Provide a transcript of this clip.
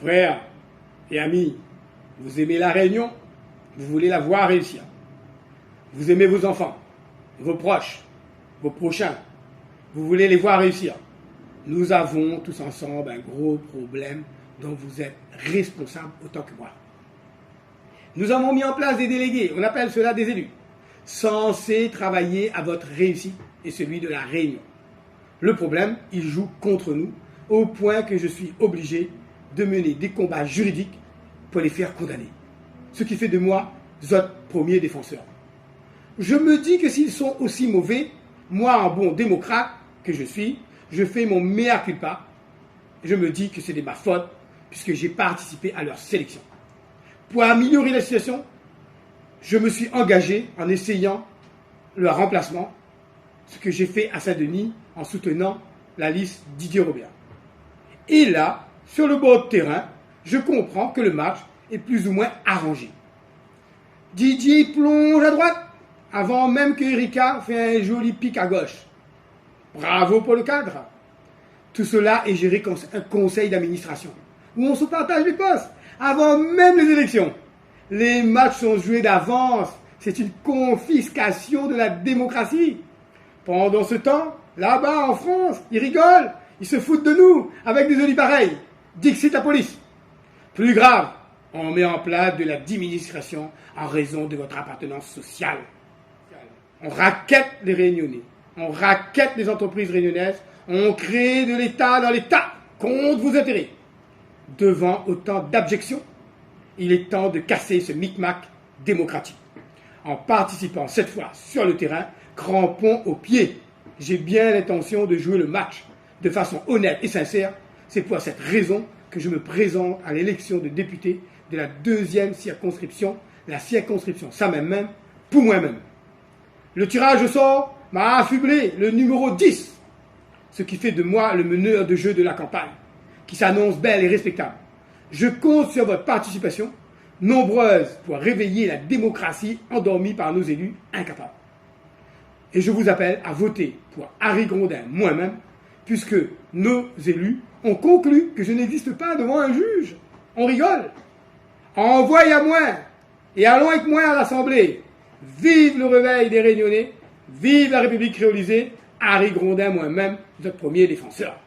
Frères et amis, vous aimez la Réunion, vous voulez la voir réussir. Vous aimez vos enfants, vos proches, vos prochains, vous voulez les voir réussir. Nous avons tous ensemble un gros problème dont vous êtes responsables autant que moi. Nous avons mis en place des délégués, on appelle cela des élus, censés travailler à votre réussite et celui de la Réunion. Le problème, ils jouent contre nous, au point que je suis obligé de mener des combats juridiques pour les faire condamner. Ce qui fait de moi votre premier défenseur. Je me dis que s'ils sont aussi mauvais, moi, en bon démocrate que je suis, je fais mon mea culpa. Je me dis que c'est de ma faute, puisque j'ai participé à leur sélection. Pour améliorer la situation, je me suis engagé en essayant leur remplacement, ce que j'ai fait à Saint-Denis en soutenant la liste Didier Robert. Et là, sur le bord de terrain, je comprends que le match est plus ou moins arrangé. Didier plonge à droite, avant même que Erika fait un joli pic à gauche. Bravo pour le cadre. Tout cela est géré comme un conseil d'administration, où on se partage les postes, avant même les élections. Les matchs sont joués d'avance. C'est une confiscation de la démocratie. Pendant ce temps, là-bas en France, ils rigolent, ils se foutent de nous, avec des olivs pareils. Dixit la police. Plus grave, on met en place de la diminution en raison de votre appartenance sociale. On raquette les Réunionnais, on raquette les entreprises réunionnaises, on crée de l'État dans l'État contre vos intérêts. Devant autant d'abjections, il est temps de casser ce micmac démocratique. En participant cette fois sur le terrain, crampons aux pieds. J'ai bien l'intention de jouer le match de façon honnête et sincère. C'est pour cette raison que je me présente à l'élection de député de la 2e circonscription, la circonscription Saint-Même, pour moi-même. Le tirage au sort m'a affublé le numéro 10, ce qui fait de moi le meneur de jeu de la campagne, qui s'annonce belle et respectable. Je compte sur votre participation, nombreuse pour réveiller la démocratie endormie par nos élus incapables. Et je vous appelle à voter pour Harry Grondin, moi-même, puisque nos élus ont conclu que je n'existe pas devant un juge. On rigole. Envoyez à moi et allons avec moi à l'Assemblée. Vive le réveil des Réunionnais, vive la République créolisée, Harry Grondin, moi-même, notre premier défenseur.